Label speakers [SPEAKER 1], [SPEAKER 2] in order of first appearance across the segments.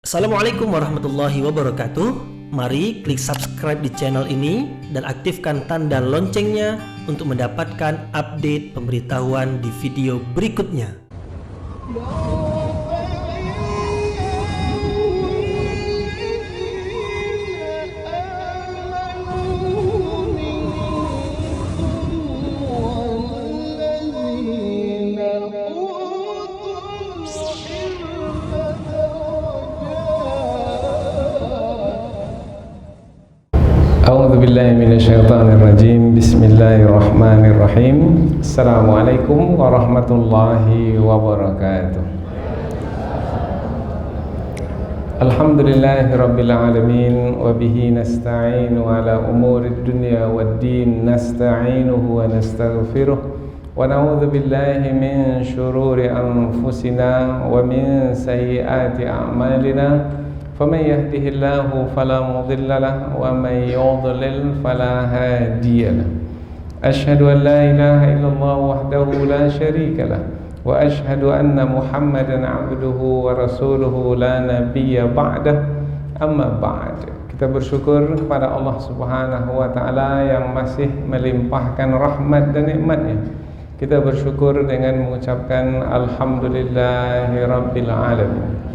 [SPEAKER 1] Assalamualaikum warahmatullahi wabarakatuh. Mari klik subscribe di channel ini dan aktifkan tanda loncengnya untuk mendapatkan update pemberitahuan di video berikutnya.
[SPEAKER 2] A'udzu billahi minasyaitonir rajim. Bismillahirrahmanirrahim. Assalamualaikum warahmatullahi wabarakatuh. Alhamdulillahirabbil alamin wa bihi nasta'inu ala umurid dunya waddin. Nasta'inuhu wa nastaghfiruh wa na'udzu billahi min shururi anfusina wa min sayyiati a'malina. فمن يهده الله فلا مضل له ومن يضلل فلا هادي له أشهد أن لا إله إلا الله وحده لا شريك له وأشهد أن محمدا عبده ورسوله لا نبي بعده أما بعد. Kita bersyukur kepada Allah Subhanahu wa taala yang masih melimpahkan rahmat dan nikmat-Nya. Kita bersyukur dengan mengucapkan alhamdulillahirabbil alamin.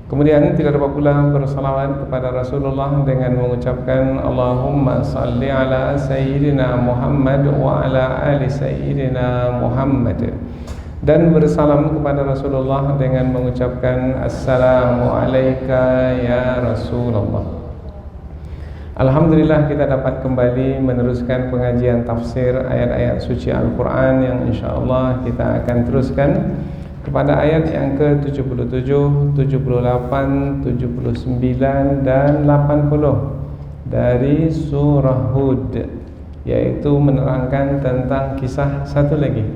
[SPEAKER 2] Kemudian tidak lupa pula bersalawat kepada Rasulullah dengan mengucapkan Allahumma salli ala Sayyidina Muhammad wa ala ali Sayyidina Muhammad, dan bersalam kepada Rasulullah dengan mengucapkan Assalamu alayka ya Rasulullah. Alhamdulillah kita dapat kembali meneruskan pengajian tafsir ayat-ayat suci Al-Quran yang insyaAllah kita akan teruskan kepada ayat yang ke-77, 78, 79 dan 80 dari surah Hud, yaitu menerangkan tentang kisah satu lagi,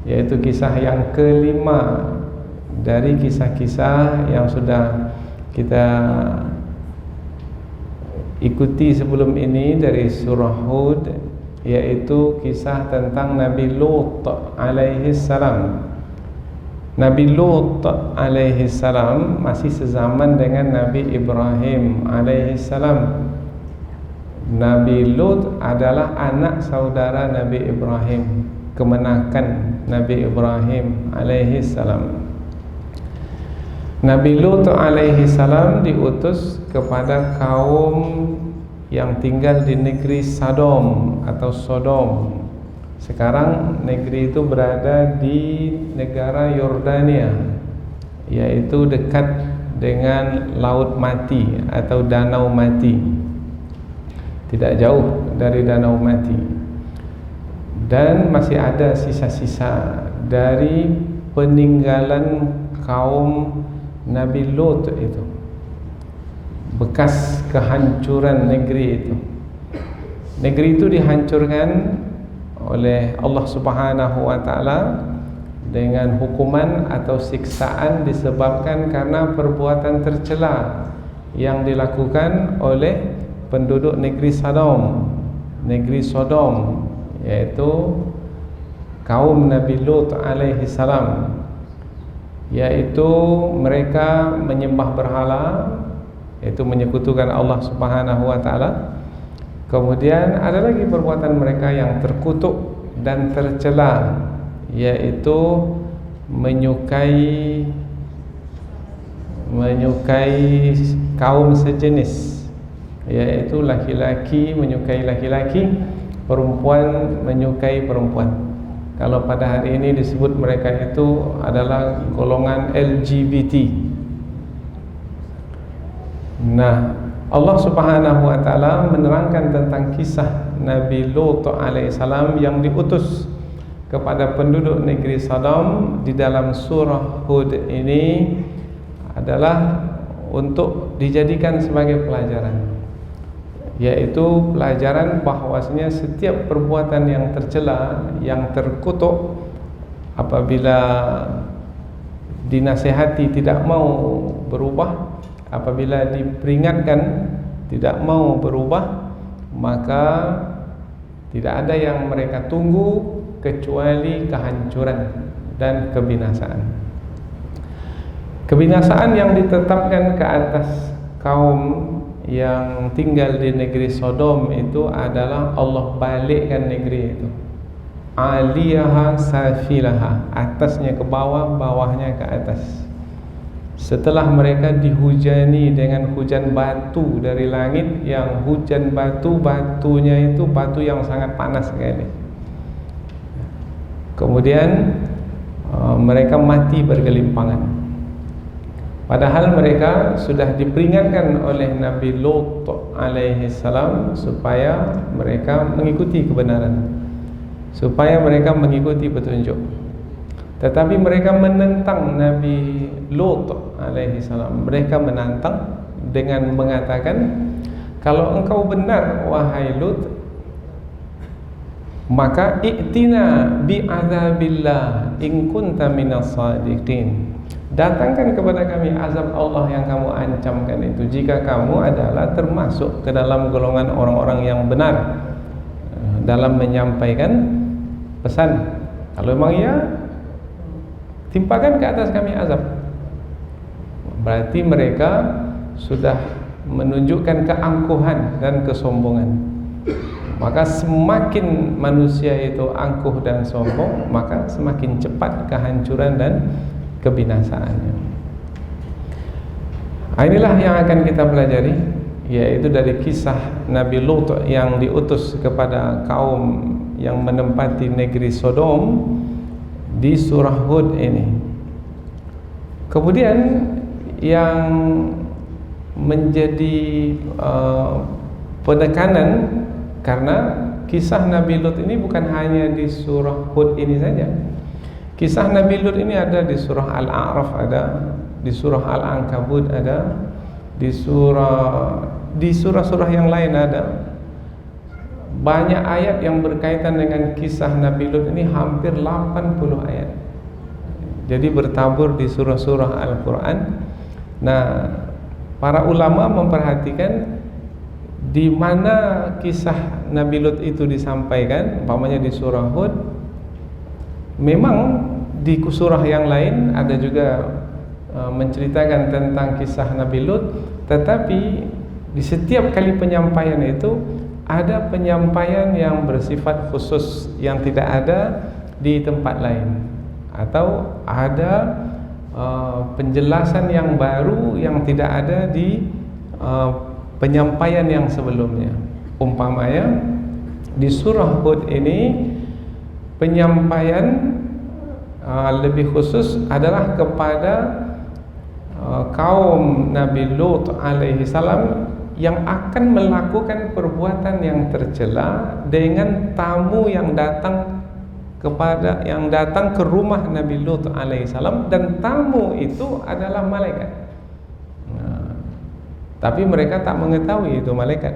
[SPEAKER 2] yaitu kisah yang kelima dari kisah-kisah yang sudah kita ikuti sebelum ini dari surah Hud, yaitu kisah tentang Nabi Lut alaihi salam. Nabi Lut alaihi salam masih sezaman dengan Nabi Ibrahim alaihi salam. Nabi Lut adalah anak saudara Nabi Ibrahim, kemenakan Nabi Ibrahim alaihi salam. Nabi Lut alaihi salam diutus kepada kaum yang tinggal di negeri Sodom atau Sodom. Sekarang negeri itu berada di negara Yordania, yaitu dekat dengan Laut Mati atau Danau Mati, tidak jauh dari Danau Mati. Dan masih ada sisa-sisa dari peninggalan kaum Nabi Lut itu, bekas kehancuran negeri itu. Negeri itu dihancurkan oleh Allah Subhanahu wa taala dengan hukuman atau siksaan disebabkan karena perbuatan tercela yang dilakukan oleh penduduk negeri Sodom, yaitu kaum Nabi Lut alaihi salam, yaitu mereka menyembah berhala, yaitu menyekutukan Allah Subhanahu wa taala. Kemudian ada lagi perbuatan mereka yang terkutuk dan tercela, yaitu menyukai kaum sejenis, yaitu laki-laki menyukai laki-laki, perempuan menyukai perempuan. Kalau pada hari ini disebut mereka itu adalah golongan LGBT. Nah, Allah Subhanahu wa taala menerangkan tentang kisah Nabi Lut alaihissalam yang diutus kepada penduduk negeri Sodom di dalam surah Hud ini adalah untuk dijadikan sebagai pelajaran, yaitu pelajaran bahwasanya setiap perbuatan yang tercela, yang terkutuk, apabila dinasihati tidak mau berubah, apabila diperingatkan tidak mau berubah, maka tidak ada yang mereka tunggu kecuali kehancuran dan kebinasaan. Kebinasaan yang ditetapkan ke atas kaum yang tinggal di negeri Sodom itu adalah Allah balikkan negeri itu. Aliyaha safilaha, atasnya ke bawah, bawahnya ke atas. Setelah mereka dihujani dengan hujan batu dari langit, yang hujan batunya itu batu yang sangat panas sekali. Kemudian mereka mati bergelimpangan. Padahal mereka sudah diperingatkan oleh Nabi Lut alaihi salam supaya mereka mengikuti kebenaran, supaya mereka mengikuti petunjuk. Tetapi mereka menentang Nabi Lut alaihi salam. Mereka menantang dengan mengatakan, kalau engkau benar wahai Lut, maka i'tina bi'adzabillah in kunta minas shadiqin. Datangkan kepada kami azab Allah yang kamu ancamkan itu jika kamu adalah termasuk ke dalam golongan orang-orang yang benar dalam menyampaikan pesan. Kalau memang iya, timpakan ke atas kami azab. Berarti mereka sudah menunjukkan keangkuhan dan kesombongan. Maka semakin manusia itu angkuh dan sombong, maka semakin cepat kehancuran dan kebinasaannya. Inilah yang akan kita pelajari, yaitu dari kisah Nabi Lut yang diutus kepada kaum yang menempati negeri Sodom di surah Hud ini. Kemudian yang menjadi penekanan, karena kisah Nabi Lut ini bukan hanya di surah Hud ini saja. Kisah Nabi Lut ini ada di surah Al-A'raf, ada di surah Al-Ankabut, ada di surah-surah yang lain ada. Banyak ayat yang berkaitan dengan kisah Nabi Lut ini, hampir 80 ayat. Jadi bertabur di surah-surah Al-Quran. Nah, para ulama memperhatikan di mana kisah Nabi Lut itu disampaikan. Umpamanya di surah Hud, memang di surah yang lain ada juga menceritakan tentang kisah Nabi Lut, tetapi di setiap kali penyampaian itu ada penyampaian yang bersifat khusus yang tidak ada di tempat lain, atau ada penjelasan yang baru yang tidak ada di penyampaian yang sebelumnya. Umpamanya di surah Hud ini penyampaian lebih khusus adalah kepada kaum Nabi Lut alaihi salam yang akan melakukan perbuatan yang tercela dengan tamu yang datang ke rumah Nabi Lut alaihi salam, dan tamu itu adalah malaikat. Tapi mereka tak mengetahui itu malaikat.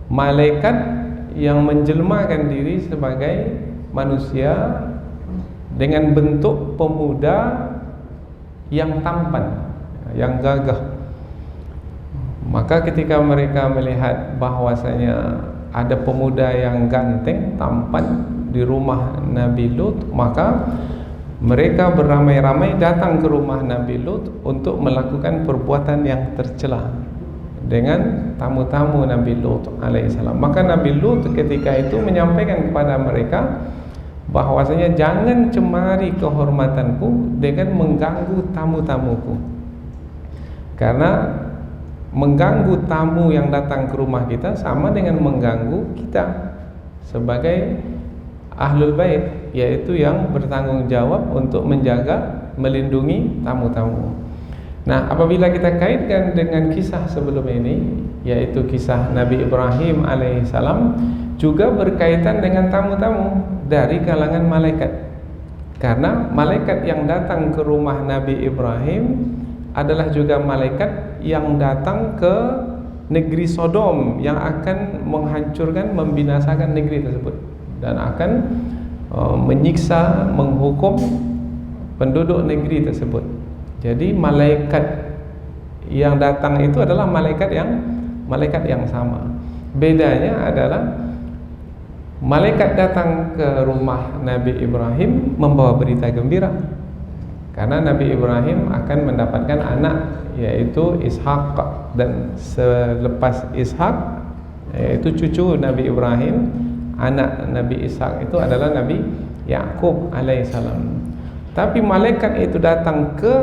[SPEAKER 2] Malaikat yang menjelmakan diri sebagai manusia dengan bentuk pemuda yang tampan, yang gagah. Maka ketika mereka melihat bahwasanya ada pemuda yang ganteng, tampan di rumah Nabi Lut, maka mereka beramai-ramai datang ke rumah Nabi Lut untuk melakukan perbuatan yang tercela dengan tamu-tamu Nabi Lut alaihissalam. Maka Nabi Lut ketika itu menyampaikan kepada mereka bahwasanya jangan cemari kehormatanku dengan mengganggu tamu-tamuku, karena mengganggu tamu yang datang ke rumah kita sama dengan mengganggu kita sebagai ahlul bait, yaitu yang bertanggung jawab untuk menjaga, melindungi tamu-tamu. Nah, apabila kita kaitkan dengan kisah sebelum ini, yaitu kisah Nabi Ibrahim alaihissalam, juga berkaitan dengan tamu-tamu dari kalangan malaikat. Karena malaikat yang datang ke rumah Nabi Ibrahim adalah juga malaikat yang datang ke negeri Sodom, yang akan menghancurkan, membinasakan negeri tersebut, dan akan menyiksa, menghukum penduduk negeri tersebut. Jadi malaikat yang datang itu adalah malaikat yang sama. Bedanya adalah malaikat datang ke rumah Nabi Ibrahim membawa berita gembira, Karena Nabi Ibrahim akan mendapatkan anak, yaitu Ishak, dan selepas Ishak, yaitu cucu Nabi Ibrahim, anak Nabi Ishak itu adalah Nabi Yakub alaihissalam. Tapi malaikat itu datang ke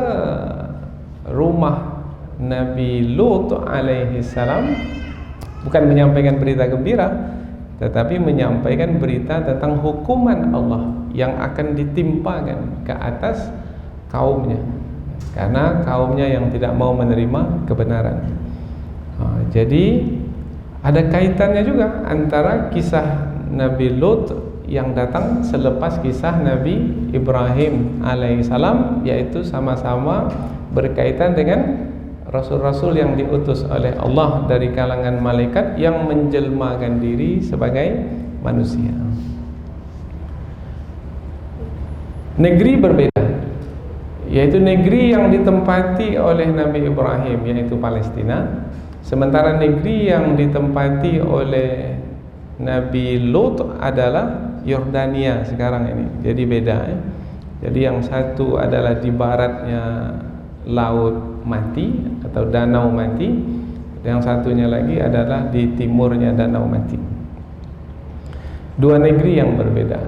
[SPEAKER 2] rumah Nabi Lut alaihissalam bukan menyampaikan berita gembira, tetapi menyampaikan berita tentang hukuman Allah yang akan ditimpakan ke atas kaumnya, karena kaumnya yang tidak mau menerima kebenaran. Jadi ada kaitannya juga antara kisah Nabi Lut yang datang selepas kisah Nabi Ibrahim alaihissalam, yaitu sama-sama berkaitan dengan rasul-rasul yang diutus oleh Allah dari kalangan malaikat yang menjelmakan diri sebagai manusia. Negeri berbeda, yaitu negeri yang ditempati oleh Nabi Ibrahim, yaitu Palestina, sementara negeri yang ditempati oleh Nabi Lut adalah Yordania sekarang ini. Jadi beda ya. Jadi yang satu adalah di baratnya Laut Mati atau Danau Mati, yang satunya lagi adalah di timurnya Danau Mati. Dua negeri yang berbeda.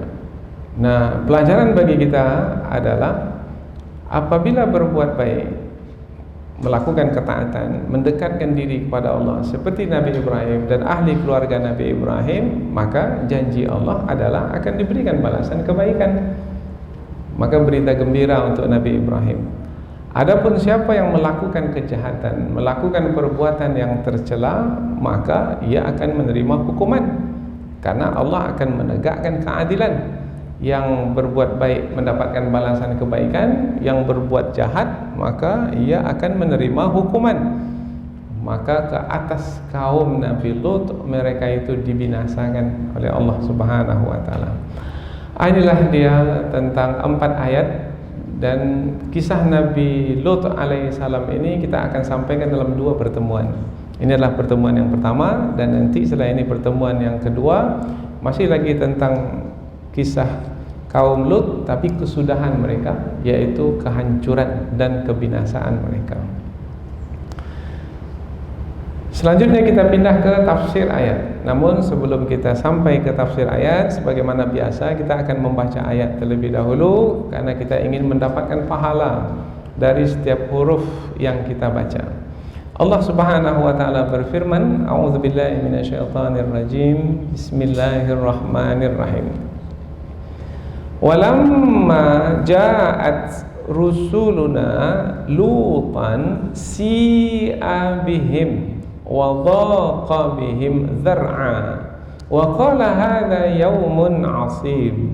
[SPEAKER 2] Nah, pelajaran bagi kita adalah apabila berbuat baik, melakukan ketaatan, mendekatkan diri kepada Allah seperti Nabi Ibrahim dan ahli keluarga Nabi Ibrahim, maka janji Allah adalah akan diberikan balasan kebaikan. Maka berita gembira untuk Nabi Ibrahim. Adapun siapa yang melakukan kejahatan, melakukan perbuatan yang tercela, maka ia akan menerima hukuman, karena Allah akan menegakkan keadilan. Yang berbuat baik mendapatkan balasan kebaikan, yang berbuat jahat maka ia akan menerima hukuman. Maka ke atas kaum Nabi Lut, mereka itu dibinasakan oleh Allah Subhanahu wa taala. Inilah dia tentang 4 ayat, dan kisah Nabi Lut alaihissalam ini kita akan sampaikan dalam 2 pertemuan. Ini adalah pertemuan yang pertama, dan nanti setelah ini pertemuan yang kedua masih lagi tentang kisah kaum Lut, tapi kesudahan mereka, yaitu kehancuran dan kebinasaan mereka. Selanjutnya kita pindah ke tafsir ayat. Namun sebelum kita sampai ke tafsir ayat, sebagaimana biasa kita akan membaca ayat terlebih dahulu, karena kita ingin mendapatkan pahala dari setiap huruf yang kita baca. Allah Subhanahu wa taala berfirman, A'udzubillahi minasyaitonirrajim. Bismillahirrahmanirrahim. Walamma ja'at rusuluna lutan si'a bihim wa dhaqa bihim dhar'a wa qala hadha yawmun 'asib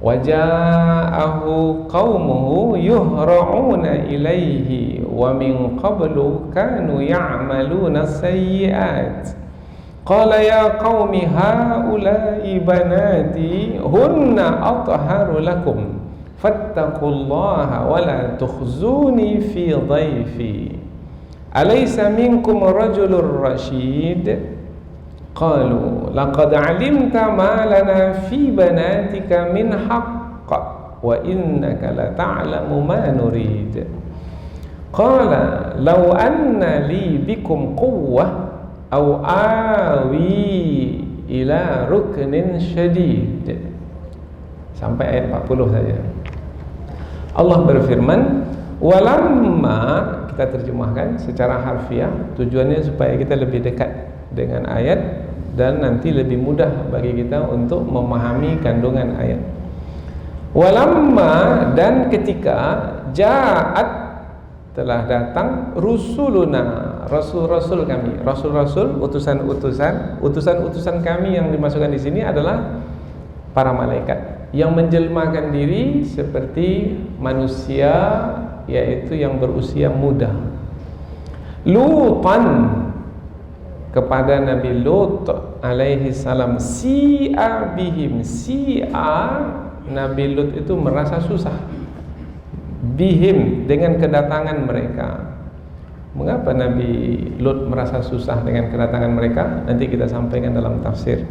[SPEAKER 2] wa ja'ahu qaumuhu yuhra'una ilayhi wa min qablu kanu ya'maluna as-sayyi'at. Qala ya qaumi haula'i banati hunna atharu lakum fattaqullaha wa la tukhzuni fi dhaifi alaysa minkum rajulun rashid. Qalu laqad 'alimta ma lana fi banatika min haqq wa innaka la ta'lamu ma nurid. Qala law anna li bikum quwwah aw awi ila ruknin syadid. Sampai ayat 40 saja. Allah berfirman, walamma, kita terjemahkan secara harfiah, tujuannya supaya kita lebih dekat dengan ayat dan nanti lebih mudah bagi kita untuk memahami kandungan ayat. Walamma, dan ketika, ja'at, telah datang, rusuluna, rasul-rasul kami, rasul-rasul, utusan-utusan kami yang dimasukkan di sini adalah para malaikat yang menjelmakan diri seperti manusia, yaitu yang berusia muda. Lutan, kepada Nabi Lut alaihi salam, si'a bihim, si'a, Nabi Lut itu merasa susah, bihim, dengan kedatangan mereka. Mengapa Nabi Lut merasa susah dengan kedatangan mereka? Nanti kita sampaikan dalam tafsir.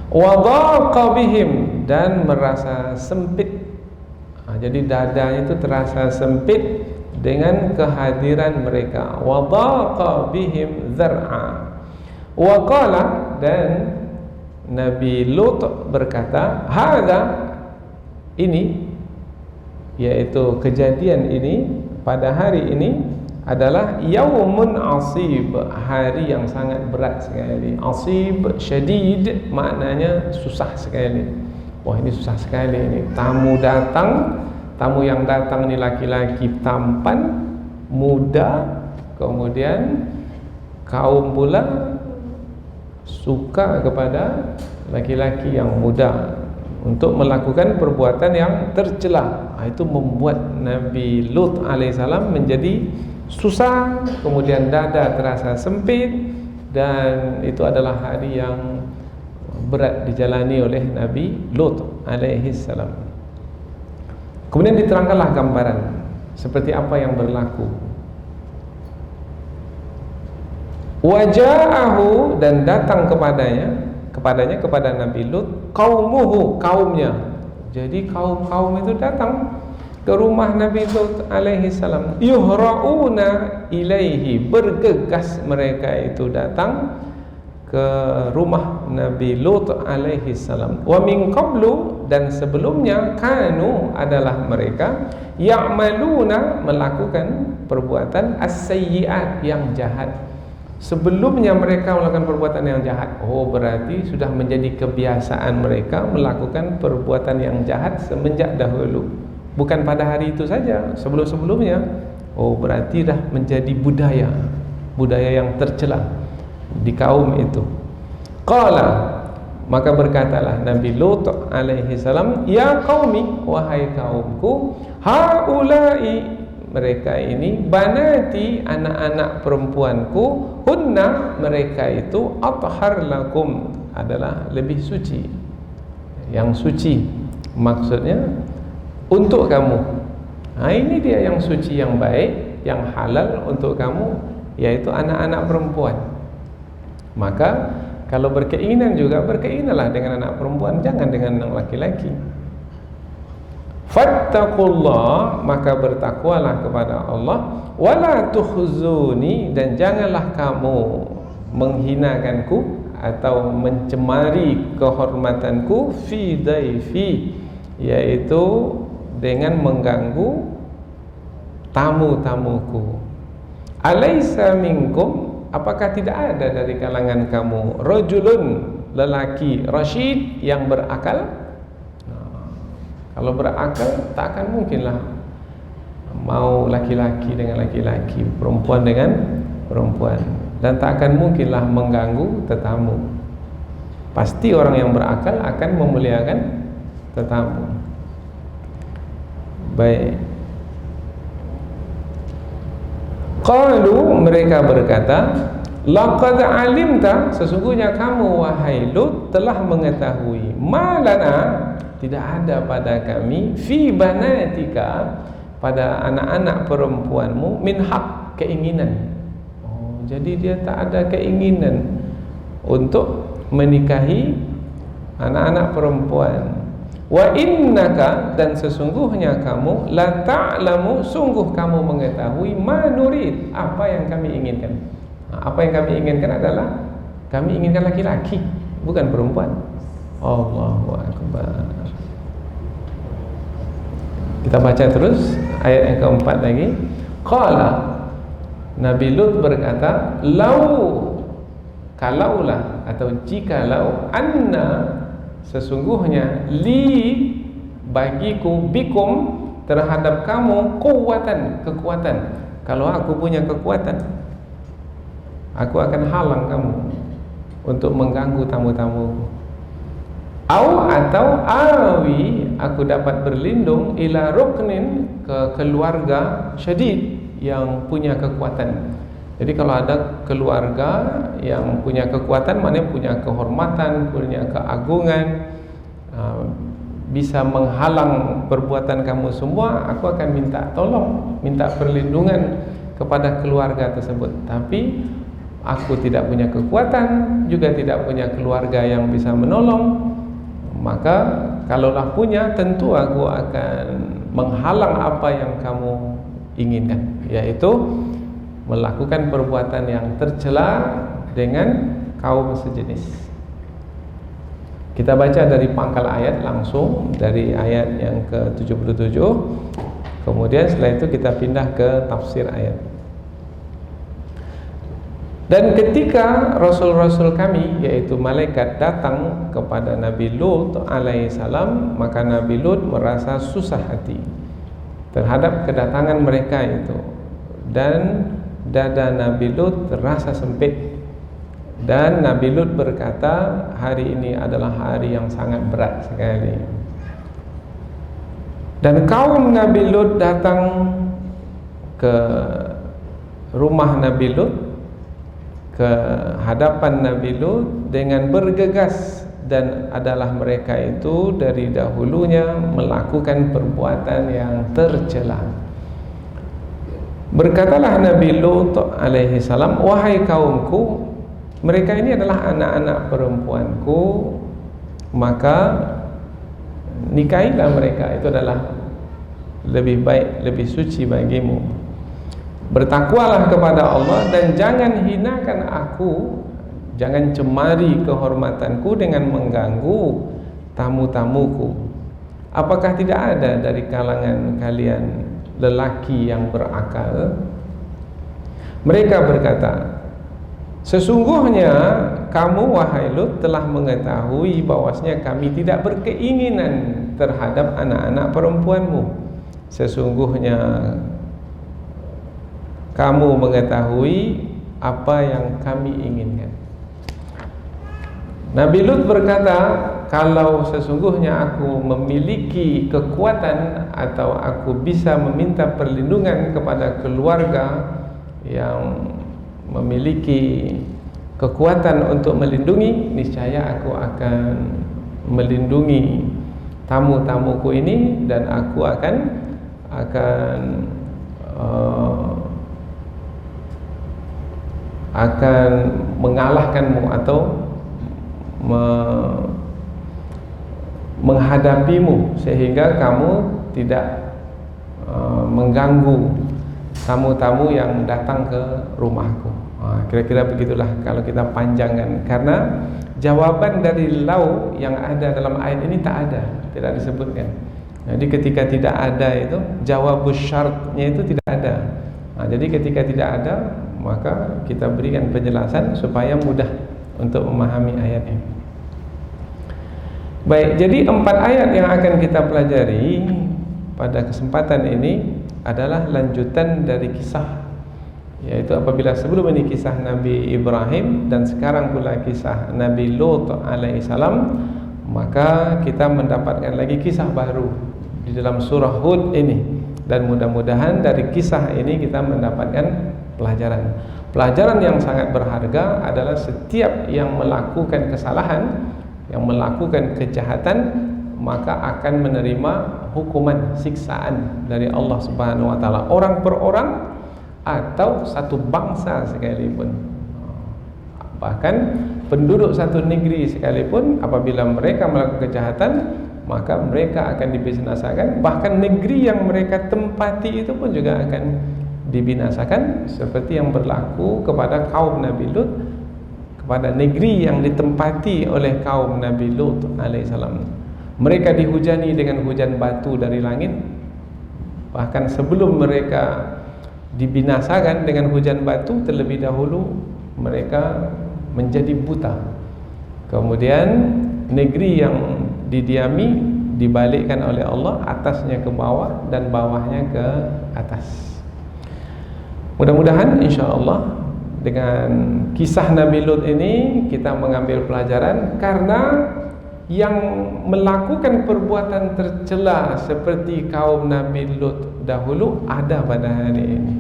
[SPEAKER 2] Wa dhaqa bihim, dan merasa sempit. Jadi dadanya itu terasa sempit dengan kehadiran mereka. Wa daqa bihim dzar'a. Wa qala, dan Nabi Lut berkata, hadza, ini, yaitu kejadian ini pada hari ini adalah yaumun asib, hari yang sangat berat sekali. Asib, syadid, maknanya susah sekali. Wah, ini susah sekali ini. Tamu datang, tamu yang datang ini laki-laki tampan, muda, kemudian kaum pula suka kepada laki-laki yang muda untuk melakukan perbuatan yang tercela. Itu membuat Nabi Lut alaihissalam menjadi susah, kemudian dada terasa sempit, dan itu adalah hari yang berat dijalani oleh Nabi Lut alaihissalam. Kemudian diterangkanlah gambaran seperti apa yang berlaku. Waja'ahu, dan datang kepada Nabi Lut, qaumuhu, kaumnya. Jadi kaum itu datang ke rumah Nabi Lut alaihi salam. Yuhra'una ilaihi, bergegas mereka itu datang ke rumah Nabi Lut alaihi salam. Wa min qablu, dan sebelumnya, kanu, adalah mereka ya'maluna, melakukan perbuatan as-sayyi'at, yang jahat. Sebelumnya mereka melakukan perbuatan yang jahat. Oh, berarti sudah menjadi kebiasaan mereka melakukan perbuatan yang jahat semenjak dahulu. Bukan pada hari itu saja, sebelum-sebelumnya. Oh, berarti dah menjadi budaya yang tercela di kaum itu. Qala, maka berkatalah Nabi Lut alaihi salam, ya qaumi, wahai kaumku, haula'i, mereka ini, banati, anak-anak perempuanku, hunna, mereka itu, athhar lakum, adalah lebih suci, yang suci, maksudnya untuk kamu. Ini dia yang suci, yang baik, yang halal untuk kamu, yaitu anak-anak perempuan. Maka kalau berkeinginan juga, berkeinginlah dengan anak perempuan, jangan dengan anak laki-laki. Fattaqullah, maka bertakwalah kepada Allah. Wala tukhzuni, dan janganlah kamu menghinakanku atau mencemari kehormatanku, fi daifi, yaitu dengan mengganggu tamu-tamuku. Alaysa minkum, apakah tidak ada dari kalangan kamu rajulun, lelaki rasyid, yang berakal? Kalau berakal, tak akan mungkinlah mau laki-laki dengan laki-laki, perempuan dengan perempuan, dan tak akan mungkinlah mengganggu tetamu. Pasti orang yang berakal akan memuliakan tetamu. Baik. Qalu, mereka berkata, laqad alimta, sesungguhnya kamu wahai Lut telah mengetahui, malana, tidak ada pada kami, fi banatika, pada anak-anak perempuanmu, min haq, keinginan. Oh, jadi dia tak ada keinginan untuk menikahi anak-anak perempuan. Wa innaka, dan sesungguhnya kamu, la ta'lamu, sungguh kamu mengetahui, ma nurid, apa yang kami inginkan. Apa yang kami inginkan adalah, kami inginkan laki-laki, bukan perempuan. Allahu Akbar. Kita baca terus ayat yang keempat lagi. Qala, Nabi Lut berkata, kalaulah atau jikalau, anna, sesungguhnya, li, bagiku, bikum, terhadap kamu, kekuatan. Kalau aku punya kekuatan, aku akan halang kamu untuk mengganggu tamu-tamu. Atau awi, aku dapat berlindung, ila ruknin, ke keluarga syadid, yang punya kekuatan. Jadi kalau ada keluarga yang punya kekuatan, maknanya punya kehormatan, punya keagungan, bisa menghalang perbuatan kamu semua, aku akan minta tolong, minta perlindungan kepada keluarga tersebut. Tapi aku tidak punya kekuatan, juga tidak punya keluarga yang bisa menolong. Maka kalaulah punya, tentu aku akan menghalang apa yang kamu inginkan, yaitu melakukan perbuatan yang tercela dengan kaum sejenis. Kita baca dari pangkal ayat langsung, dari ayat yang ke-77. Kemudian setelah itu kita pindah ke tafsir ayat. Dan ketika Rasul-Rasul kami, yaitu malaikat, datang kepada Nabi Lut alaihissalam, maka Nabi Lut merasa susah hati terhadap kedatangan mereka itu. Dan dada Nabi Lut terasa sempit. Dan Nabi Lut berkata, hari ini adalah hari yang sangat berat sekali. Dan kaum Nabi Lut datang ke rumah Nabi Lut, ke hadapan Nabi Lut dengan bergegas, dan adalah mereka itu dari dahulunya melakukan perbuatan yang tercela. Berkatalah Nabi Lut alaihi salam, wahai kaumku, mereka ini adalah anak-anak perempuanku, maka nikahilah mereka, itu adalah lebih baik, lebih suci bagimu. Bertakwalah kepada Allah dan jangan hinakan aku, jangan cemari kehormatanku dengan mengganggu tamu-tamuku. Apakah tidak ada dari kalangan kalian lelaki yang berakal? Mereka berkata, sesungguhnya kamu wahai Lut telah mengetahui bahwasanya kami tidak berkeinginan terhadap anak-anak perempuanmu. Sesungguhnya kamu mengetahui apa yang kami inginkan. Nabi Lut berkata, kalau sesungguhnya aku memiliki kekuatan atau aku bisa meminta perlindungan kepada keluarga yang memiliki kekuatan untuk melindungi, niscaya aku akan melindungi tamu-tamuku ini, dan aku akan mengalahkanmu atau menghadapimu sehingga kamu tidak mengganggu tamu-tamu yang datang ke rumahku. Kira-kira begitulah kalau kita panjangkan, karena jawaban dari lau yang ada dalam ayat ini tidak disebutkan. Jadi ketika tidak ada itu, jawabus syaratnya itu tidak ada. Jadi ketika tidak ada, maka kita berikan penjelasan supaya mudah untuk memahami ayatnya. Baik, jadi 4 ayat yang akan kita pelajari pada kesempatan ini adalah lanjutan dari kisah, yaitu apabila sebelum ini kisah Nabi Ibrahim dan sekarang pula kisah Nabi Lut alaihissalam, maka kita mendapatkan lagi kisah baru di dalam surah Hud ini. Dan mudah-mudahan dari kisah ini kita mendapatkan pelajaran yang sangat berharga adalah setiap yang melakukan kesalahan, yang melakukan kejahatan, maka akan menerima hukuman siksaan dari Allah Subhanahu wa taala, orang per orang atau satu bangsa sekalipun. Bahkan penduduk satu negeri sekalipun, apabila mereka melakukan kejahatan, maka mereka akan dibinasakan. Bahkan negeri yang mereka tempati itu pun juga akan dibinasakan, seperti yang berlaku kepada kaum Nabi Lut, kepada negeri yang ditempati oleh kaum Nabi Lut alaihissalam. Mereka dihujani dengan hujan batu dari langit. Bahkan sebelum mereka dibinasakan dengan hujan batu, terlebih dahulu mereka menjadi buta. Kemudian negeri yang didiami dibalikkan oleh Allah, atasnya ke bawah dan bawahnya ke atas. Mudah-mudahan insya-Allah dengan kisah Nabi Lut ini kita mengambil pelajaran, karena yang melakukan perbuatan tercela seperti kaum Nabi Lut dahulu ada pada hari ini.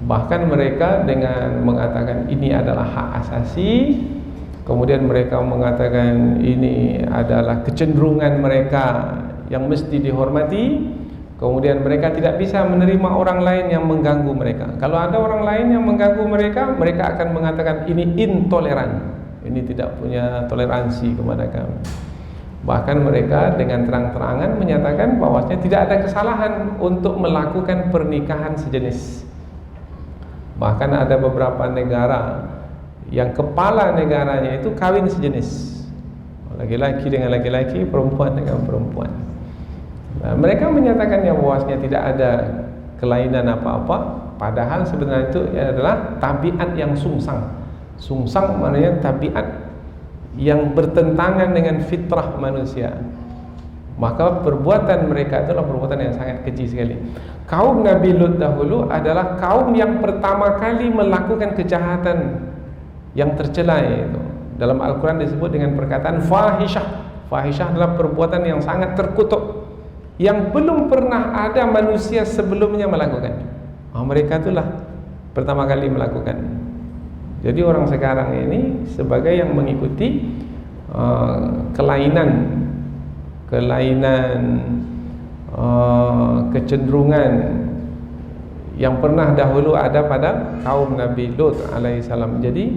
[SPEAKER 2] Bahkan mereka dengan mengatakan ini adalah hak asasi, kemudian mereka mengatakan ini adalah kecenderungan mereka yang mesti dihormati. Kemudian mereka tidak bisa menerima orang lain yang mengganggu mereka. Kalau ada orang lain yang mengganggu mereka, mereka akan mengatakan ini intoleran, ini tidak punya toleransi kepada kami. Bahkan mereka dengan terang-terangan menyatakan bahwasanya tidak ada kesalahan untuk melakukan pernikahan sejenis. Bahkan ada beberapa negara yang kepala negaranya itu kawin sejenis, laki-laki dengan laki-laki, perempuan dengan perempuan. Nah, mereka menyatakannya bahwasanya tidak ada kelainan apa-apa, padahal sebenarnya itu adalah tabiat yang sungsang. Sungsang maknanya tabiat yang bertentangan dengan fitrah manusia. Maka perbuatan mereka itulah perbuatan yang sangat keji sekali. Kaum Nabi Lut dahulu adalah kaum yang pertama kali melakukan kejahatan yang tercela itu. Dalam Al-Quran disebut dengan perkataan fahisyah. Fahisyah adalah perbuatan yang sangat terkutuk, yang belum pernah ada manusia sebelumnya melakukan. Mereka itulah pertama kali melakukan. Jadi orang sekarang ini sebagai yang mengikuti kecenderungan yang pernah dahulu ada pada kaum Nabi Lut alaihissalam. Jadi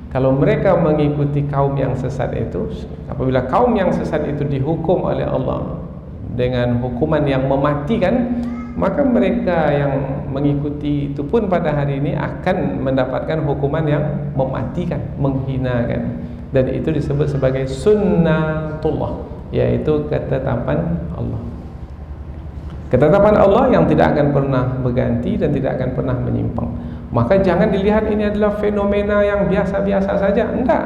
[SPEAKER 2] kalau mereka mengikuti kaum yang sesat itu, apabila kaum yang sesat itu dihukum oleh Allah dengan hukuman yang mematikan, maka mereka yang mengikuti itu pun pada hari ini akan mendapatkan hukuman yang mematikan, menghinakan. Dan itu disebut sebagai sunnatullah, yaitu ketetapan Allah. Ketetapan Allah yang tidak akan pernah berganti dan tidak akan pernah menyimpang. Maka jangan dilihat ini adalah fenomena yang biasa-biasa saja. Enggak.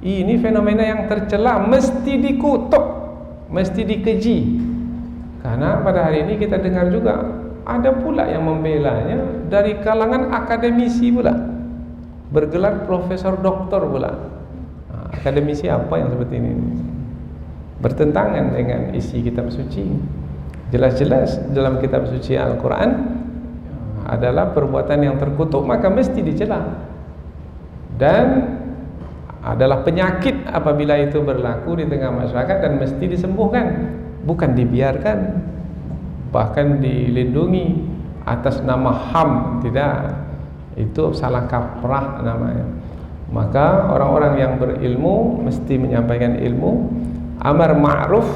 [SPEAKER 2] Ini fenomena yang tercela, mesti dikutuk, mesti dikeji. Karena pada hari ini kita dengar juga ada pula yang membelanya dari kalangan akademisi pula, bergelar profesor doktor pula. Akademisi apa yang seperti ini? Bertentangan dengan isi kitab suci. Jelas-jelas dalam kitab suci Al-Quran adalah perbuatan yang terkutuk, maka mesti dicela. Dan adalah penyakit apabila itu berlaku di tengah masyarakat dan mesti disembuhkan, bukan dibiarkan, bahkan dilindungi atas nama HAM. Tidak, itu salah kaprah namanya. Maka orang-orang yang berilmu mesti menyampaikan ilmu, amar ma'ruf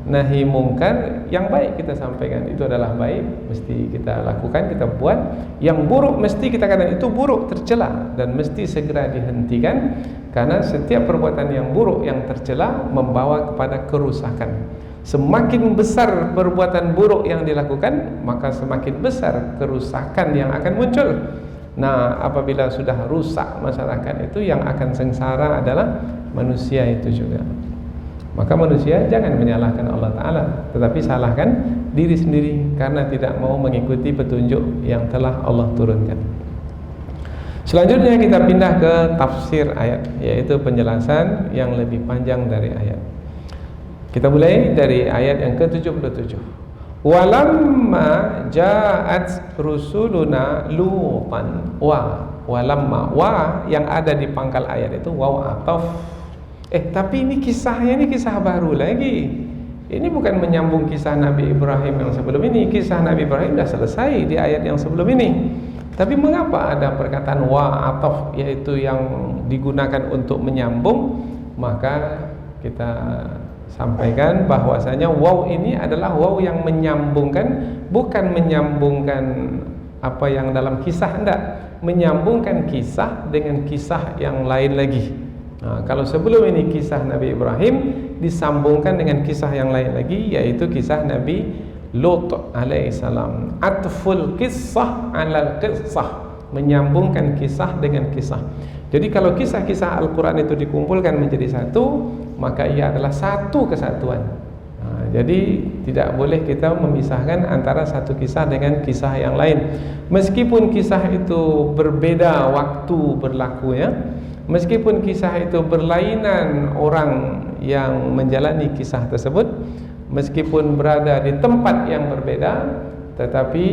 [SPEAKER 2] nahi mungkar, yang baik kita sampaikan, itu adalah baik, mesti kita lakukan, kita buat. Yang buruk mesti kita katakan itu buruk, tercela, dan mesti segera dihentikan. Karena setiap perbuatan yang buruk yang tercela membawa kepada kerusakan. Semakin besar perbuatan buruk yang dilakukan, maka semakin besar kerusakan yang akan muncul. Nah, apabila sudah rusak masyarakat itu, yang akan sengsara adalah manusia itu juga. Maka manusia jangan menyalahkan Allah Ta'ala, tetapi salahkan diri sendiri karena tidak mau mengikuti petunjuk yang telah Allah turunkan. Selanjutnya kita pindah ke tafsir ayat, yaitu penjelasan yang lebih panjang dari ayat. Kita mulai dari ayat yang ke-77. Walamma ja'at rusuluna lutan. Walamma, yang ada di pangkal ayat itu waw ataf. Tapi ini kisahnya, ini kisah baru lagi. Ini bukan menyambung kisah Nabi Ibrahim yang sebelum ini. Kisah Nabi Ibrahim sudah selesai di ayat yang sebelum ini. Tapi mengapa ada perkataan wa ataf, yaitu yang digunakan untuk menyambung? Maka kita sampaikan bahwasanya waw ini adalah waw yang menyambungkan, bukan menyambungkan apa yang dalam kisah, enggak, menyambungkan kisah dengan kisah yang lain lagi. Kalau sebelum ini kisah Nabi Ibrahim disambungkan dengan kisah yang lain lagi, yaitu kisah Nabi Lut alaihissalam. Atful kisah alal kisah, menyambungkan kisah dengan kisah. Jadi kalau kisah-kisah Al-Quran itu dikumpulkan menjadi satu, maka ia adalah satu kesatuan. Jadi tidak boleh kita memisahkan antara satu kisah dengan kisah yang lain. Meskipun kisah itu berbeda waktu berlakunya, meskipun kisah itu berlainan orang yang menjalani kisah tersebut, meskipun berada di tempat yang berbeda, tetapi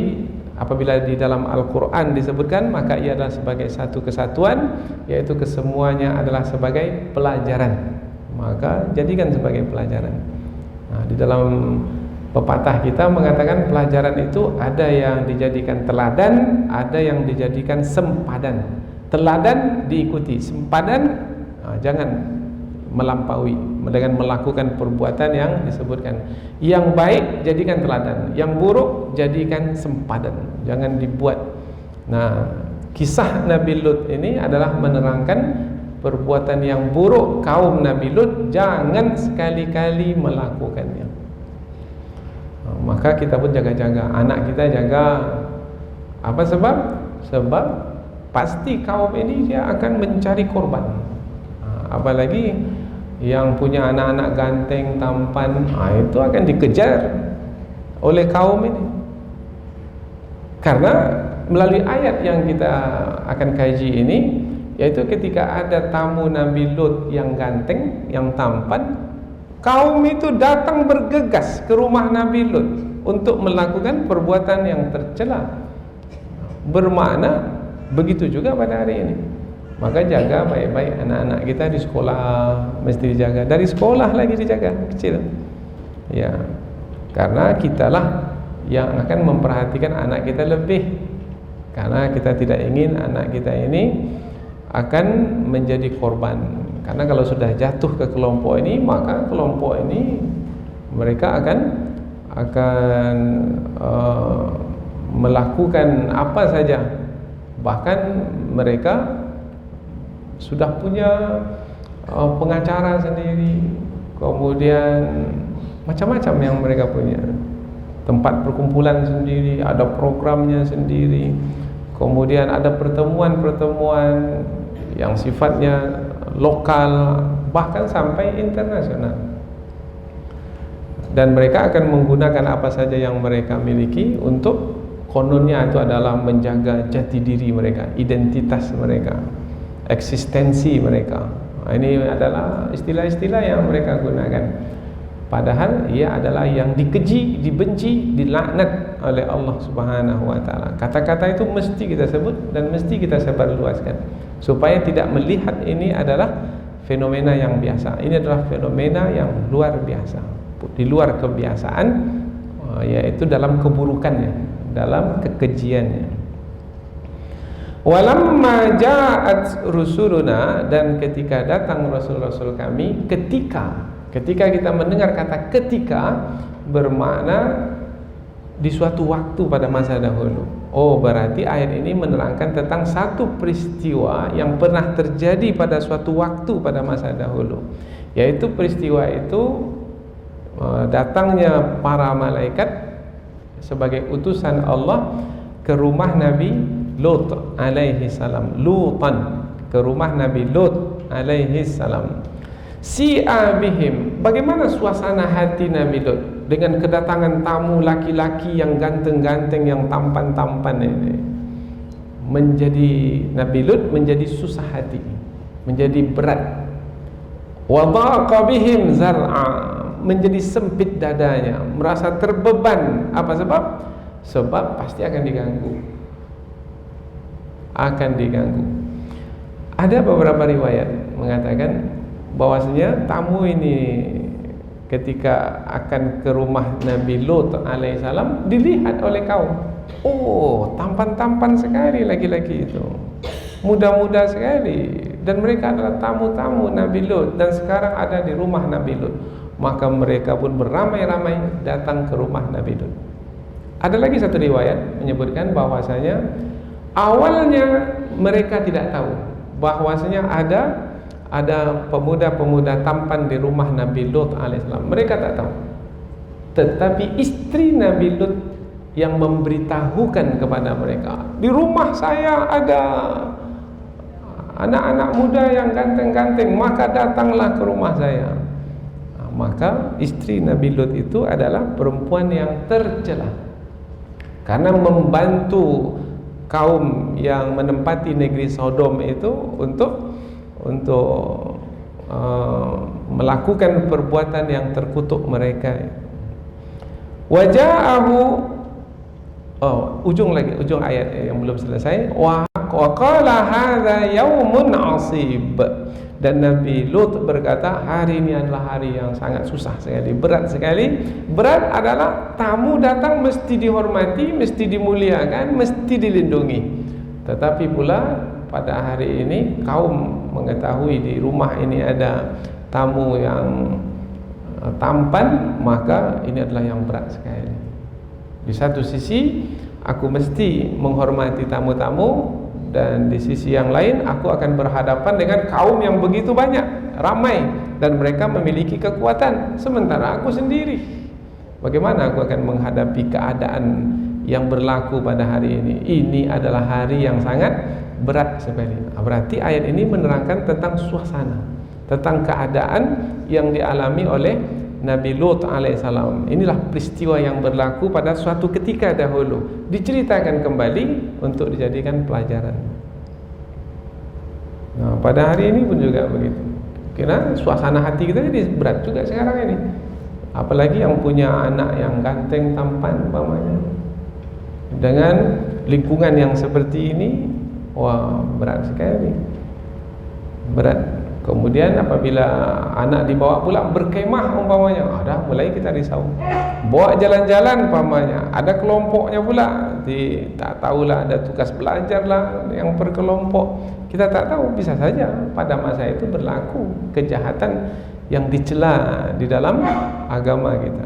[SPEAKER 2] apabila di dalam Al-Quran disebutkan, maka ia adalah sebagai satu kesatuan, yaitu kesemuanya adalah sebagai pelajaran. Maka jadikan sebagai pelajaran. Di dalam pepatah kita mengatakan pelajaran itu ada yang dijadikan teladan, ada yang dijadikan sempadan. Teladan diikuti, sempadan jangan melampaui dengan melakukan perbuatan yang disebutkan. Yang baik jadikan teladan, yang buruk jadikan sempadan, jangan dibuat. Nah, kisah Nabi Lut ini adalah menerangkan perbuatan yang buruk kaum Nabi Lut, jangan sekali-kali melakukannya. Maka kita pun jaga-jaga, anak kita jaga. Apa sebab? Sebab pasti kaum ini dia akan mencari korban. Apalagi yang punya anak-anak ganteng, tampan, itu akan dikejar oleh kaum ini. Karena melalui ayat yang kita akan kaji ini, yaitu ketika ada tamu Nabi Lut yang ganteng, yang tampan, kaum itu datang bergegas ke rumah Nabi Lut untuk melakukan perbuatan yang tercela. Bermakna begitu juga pada hari ini. Maka jaga baik-baik anak-anak kita di sekolah, mesti dijaga. Dari sekolah lagi dijaga, kecil. Ya, karena kitalah yang akan memperhatikan anak kita lebih. Karena kita tidak ingin anak kita ini akan menjadi korban. Karena kalau sudah jatuh ke kelompok ini, maka kelompok ini mereka akan melakukan apa saja. Bahkan mereka sudah punya pengacara sendiri, kemudian macam-macam yang mereka punya, tempat perkumpulan sendiri, ada programnya sendiri, kemudian ada pertemuan-pertemuan yang sifatnya lokal, bahkan sampai internasional. Dan mereka akan menggunakan apa saja yang mereka miliki untuk, kononnya itu adalah menjaga jati diri mereka, identitas mereka, eksistensi mereka. Ini adalah istilah-istilah yang mereka gunakan. Padahal ia adalah yang dikeji, dibenci, dilaknat oleh Allah Subhanahu wa taala. Kata-kata itu mesti kita sebut dan mesti kita sebarluaskan supaya tidak melihat ini adalah fenomena yang biasa. Ini adalah fenomena yang luar biasa, di luar kebiasaan, yaitu dalam keburukannya, dalam kekejiannya. Walamma ja'at rusuluna, dan ketika datang rasul-rasul kami, ketika kita mendengar kata ketika, bermakna di suatu waktu pada masa dahulu. Oh, berarti ayat ini menerangkan tentang satu peristiwa yang pernah terjadi pada suatu waktu pada masa dahulu, yaitu peristiwa itu datangnya para malaikat sebagai utusan Allah ke rumah Nabi Lut alaihi salam, Lutan, ke rumah Nabi Lut alaihi salam. Si'a bihim, bagaimana suasana hati Nabi Lut dengan kedatangan tamu laki-laki yang ganteng-ganteng, yang tampan-tampan ini. Nabi Lut menjadi susah hati, menjadi berat. Wa dhaqa bihim zar'a, menjadi sempit dadanya, merasa terbeban. Apa sebab? Sebab pasti akan diganggu. Ada beberapa riwayat mengatakan bahwasanya tamu ini ketika akan ke rumah Nabi Lut alaihissalam dilihat oleh kaum. Oh, tampan-tampan sekali laki-laki itu, muda-muda sekali, dan mereka adalah tamu-tamu Nabi Lut dan sekarang ada di rumah Nabi Lut. Maka mereka pun beramai-ramai datang ke rumah Nabi Lut. Ada lagi satu riwayat menyebutkan bahwasanya awalnya mereka tidak tahu bahwasanya ada pemuda-pemuda tampan di rumah Nabi Lut alaihissalam. Mereka tak tahu. Tetapi istri Nabi Lut yang memberitahukan kepada mereka, di rumah saya ada anak-anak muda yang ganteng-ganteng, maka datanglah ke rumah saya. Maka istri Nabi Lut itu adalah perempuan yang tercela karena membantu kaum yang menempati negeri Sodom itu untuk melakukan perbuatan yang terkutuk mereka. Waja'ahu, ujung ayat yang belum selesai. Wa qala hadza yaumun asib, dan Nabi Lut berkata, hari ini adalah hari yang sangat susah sekali, berat sekali. Berat adalah tamu datang mesti dihormati, mesti dimuliakan, mesti dilindungi. Tetapi pula pada hari ini kaum mengetahui di rumah ini ada tamu yang tampan, maka ini adalah yang berat sekali. Di satu sisi aku mesti menghormati tamu-tamu, dan di sisi yang lain aku akan berhadapan dengan kaum yang begitu banyak, ramai, dan mereka memiliki kekuatan, sementara aku sendiri. Bagaimana aku akan menghadapi keadaan yang berlaku pada hari ini? Ini adalah hari yang sangat berat sekali. Berarti ayat ini menerangkan tentang suasana, tentang keadaan yang dialami oleh Nabi Lut alaihissalam. Inilah peristiwa yang berlaku pada suatu ketika dahulu, diceritakan kembali untuk dijadikan pelajaran. Nah, pada hari ini pun juga begitu. Karena suasana hati kita jadi berat juga sekarang ini. Apalagi yang punya anak yang ganteng, tampan umpamanya, dengan lingkungan yang seperti ini, wah, berat sekali. Berat. Kemudian apabila anak dibawa pula berkemah umpamanya, dah mulai kita risau. Bawa jalan-jalan umpamanya, ada kelompoknya pula, tak tahulah ada tugas belajar lah yang berkelompok. Kita tak tahu, bisa saja pada masa itu berlaku kejahatan yang dicela di dalam agama kita.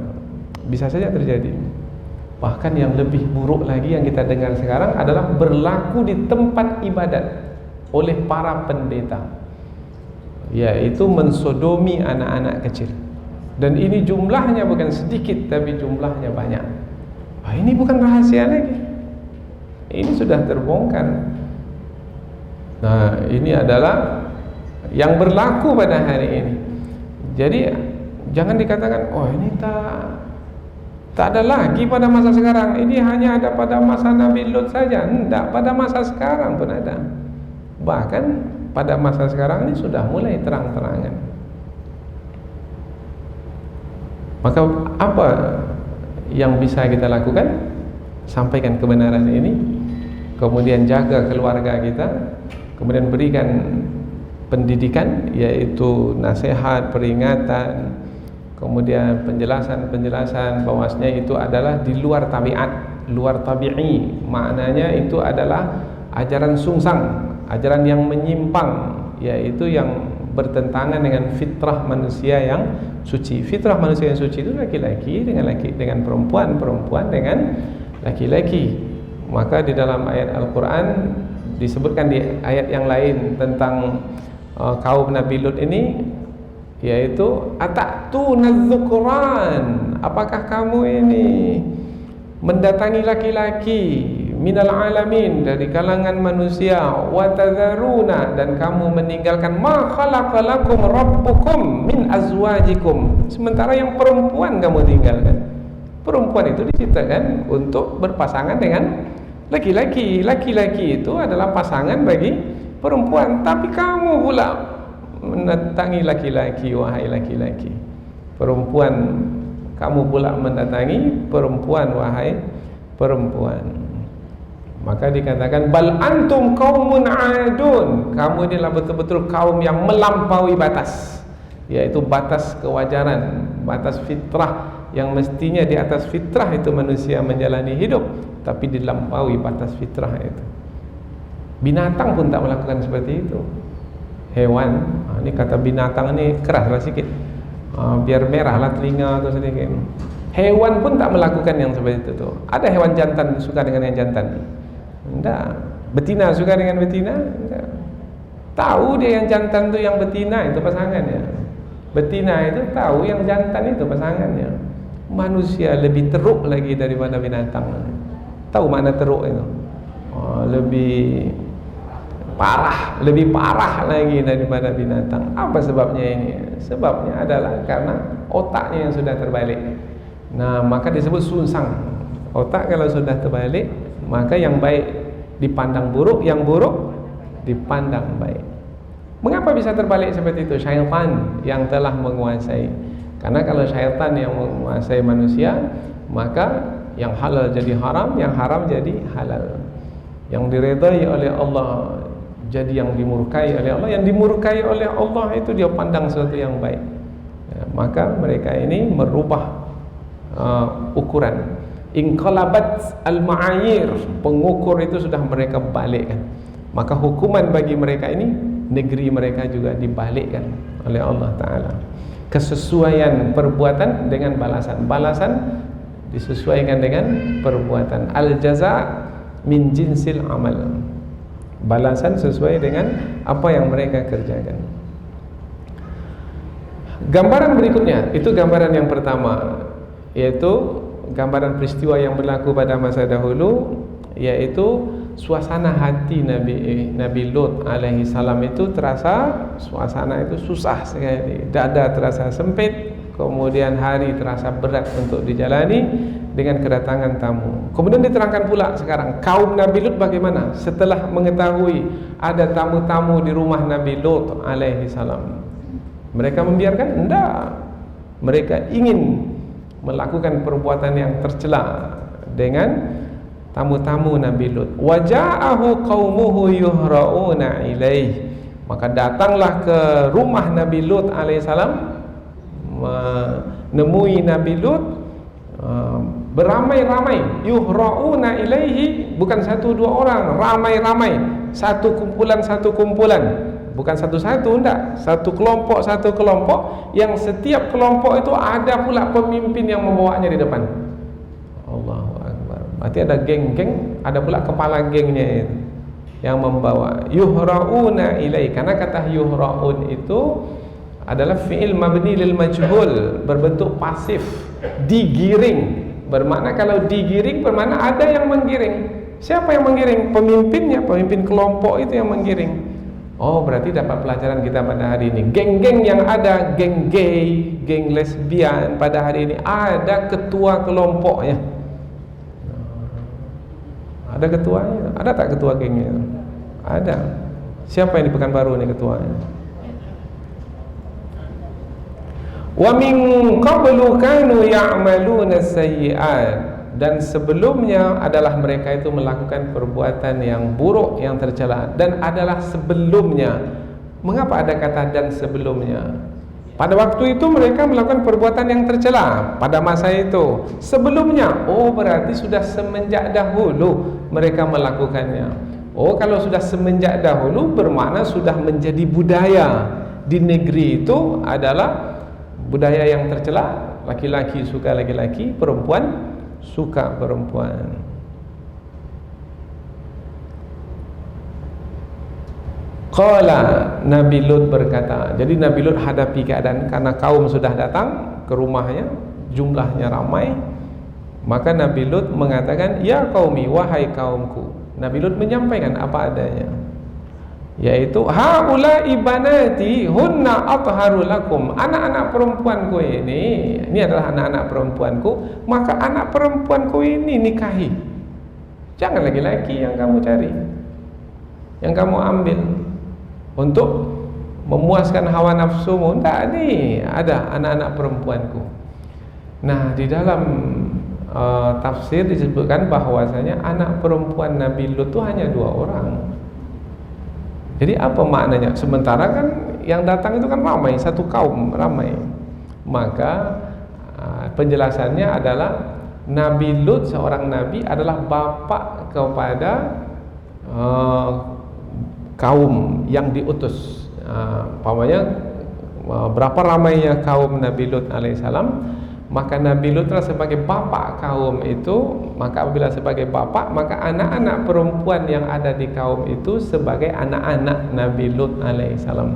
[SPEAKER 2] Bisa saja terjadi. Bahkan yang lebih buruk lagi yang kita dengar sekarang adalah berlaku di tempat ibadat oleh para pendeta, yaitu mensodomi anak-anak kecil. Dan ini jumlahnya bukan sedikit, tapi jumlahnya banyak. Ini bukan rahasia lagi, ini sudah terbongkar. Nah, ini adalah yang berlaku pada hari ini. Jadi jangan dikatakan, oh ini tak ada lagi pada masa sekarang, ini hanya ada pada masa Nabi Lut saja. Tidak, pada masa sekarang pun ada. Bahkan pada masa sekarang ini sudah mulai terang-terangan. Maka apa yang bisa kita lakukan? Sampaikan kebenaran ini, kemudian jaga keluarga kita, kemudian berikan pendidikan, yaitu nasihat, peringatan, kemudian penjelasan bahwasanya itu adalah di luar tabiat, luar tabi'i. Maknanya itu adalah ajaran sungsang, ajaran yang menyimpang, yaitu yang bertentangan dengan fitrah manusia yang suci. Fitrah manusia yang suci itu laki-laki dengan perempuan, perempuan dengan laki-laki. Maka di dalam ayat Al-Quran disebutkan di ayat yang lain tentang kaum Nabi Lut ini, yaitu atatuna dzukuran, apakah kamu ini mendatangi laki-laki minal alamin, dari kalangan manusia, wa tadharuna, dan kamu meninggalkan ma khalaqalakum rabbukum min azwajikum, sementara yang perempuan kamu tinggalkan. Perempuan itu diciptakan untuk berpasangan dengan laki-laki. Laki-laki itu adalah pasangan bagi perempuan, tapi kamu pula mendatangi laki-laki. Wahai laki-laki, perempuan, kamu pula mendatangi perempuan. Wahai perempuan, maka dikatakan bal antum qaumun adun, kamu inilah betul-betul kaum yang melampaui batas, yaitu batas kewajaran, batas fitrah, yang mestinya di atas fitrah itu manusia menjalani hidup, tapi dilampaui batas fitrah itu. Binatang pun tak melakukan seperti itu. Hewan, ini kata binatang ini keraslah sikit, biar merahlah telinga atau sedikit. Hewan pun tak melakukan yang seperti itu. Ada hewan jantan suka dengan yang jantan? Tidak. Betina suka dengan betina? Tidak. Tahu dia yang jantan itu yang betina itu pasangannya. Betina itu tahu yang jantan itu pasangannya. Manusia lebih teruk lagi daripada binatang. Tahu makna teruk itu? Lebih parah lagi daripada binatang. Apa sebabnya ini? Sebabnya adalah karena otaknya yang sudah terbalik. Nah, maka disebut sungsang. Otak kalau sudah terbalik, maka yang baik dipandang buruk, yang buruk dipandang baik. Mengapa bisa terbalik seperti itu? Syaitan yang telah menguasai. Karena kalau syaitan yang menguasai manusia, maka yang halal jadi haram, yang haram jadi halal. Yang diredai oleh Allah jadi yang dimurkai oleh Allah, yang dimurkai oleh Allah itu dia pandang sesuatu yang baik. Maka mereka ini merubah ukuran. Inqalabat al-ma'ayir, pengukur itu sudah mereka balikkan. Maka hukuman bagi mereka ini, negeri mereka juga dibalikkan. oleh Allah Ta'ala. Kesesuaian perbuatan dengan balasan. Balasan disesuaikan dengan perbuatan. Al-jaza' min jinsil amal. Balasan sesuai dengan apa yang mereka kerjakan. Gambaran berikutnya, itu gambaran yang pertama, yaitu gambaran peristiwa yang berlaku pada masa dahulu, yaitu suasana hati Nabi Lut alaihi salam itu terasa, suasana itu susah sekali, dada terasa sempit, kemudian hari terasa berat untuk dijalani dengan kedatangan tamu. Kemudian diterangkan pula sekarang kaum Nabi Lut bagaimana setelah mengetahui ada tamu-tamu di rumah Nabi Lut alaihi salam. Mereka membiarkan? Tidak. Mereka ingin melakukan perbuatan yang tercela dengan tamu-tamu Nabi Lut. Waja'ahu qaumuhu yuhra'una ilaih. Maka datanglah ke rumah Nabi Lut alaihissalam, menemui Nabi Lut beramai-ramai. Yuhra'una ilaihi, bukan satu dua orang, ramai-ramai, satu kumpulan, bukan satu-satu, enggak, satu kelompok yang setiap kelompok itu ada pula pemimpin yang membawanya di depan. Allahu Akbar. Berarti ada geng-geng, ada pula kepala gengnya itu yang membawa. Yuhra'una ilai, karena kata yuhra'un itu adalah fi'il mabni lil majhul, berbentuk pasif, digiring. Bermakna kalau digiring bermakna ada yang menggiring. Siapa yang menggiring? Pemimpinnya, pemimpin kelompok itu yang menggiring. Oh, berarti dapat pelajaran kita pada hari ini. Geng-geng yang ada, geng gay, geng lesbian, pada hari ini ada ketua kelompoknya. Ada ketuanya? Ada tak ketua gengnya? Ada. Siapa yang di Pekanbaru ini ketuanya? Wa min qablu kanu ya'maluna sayyi'at. Dan sebelumnya adalah mereka itu melakukan perbuatan yang buruk, yang tercela. Dan adalah sebelumnya. Mengapa ada kata dan sebelumnya? Pada waktu itu mereka melakukan perbuatan yang tercela pada masa itu. Sebelumnya, oh berarti sudah semenjak dahulu mereka melakukannya. Oh, kalau sudah semenjak dahulu bermakna sudah menjadi budaya di negeri itu adalah budaya yang tercela. Laki-laki suka laki-laki, perempuan suka perempuan. Qala, Nabi Lut berkata. Jadi Nabi Lut hadapi keadaan karena kaum sudah datang ke rumahnya, jumlahnya ramai. Maka Nabi Lut mengatakan, ya qaumi, wahai kaumku. Nabi Lut menyampaikan apa adanya, yaitu haula ibanati hunna atharu lakum. Anak-anak perempuanku ini adalah anak-anak perempuanku, maka anak perempuanku ini nikahi. Jangan laki-laki yang kamu cari, yang kamu ambil untuk memuaskan hawa nafsumu. Tidak, nih ada anak-anak perempuanku. Nah, di dalam tafsir disebutkan bahwasanya anak perempuan Nabi Lut itu hanya 2 orang. Jadi apa maknanya? Sementara kan yang datang itu kan ramai, satu kaum ramai. Maka penjelasannya adalah Nabi Lut, seorang nabi, adalah bapak kepada kaum yang diutus. Umpamanya berapa ramainya kaum Nabi Lut alaihissalam, maka Nabi Lut sebagai bapak kaum itu. Maka apabila sebagai bapak, maka anak-anak perempuan yang ada di kaum itu sebagai anak-anak Nabi Lut alaihissalam.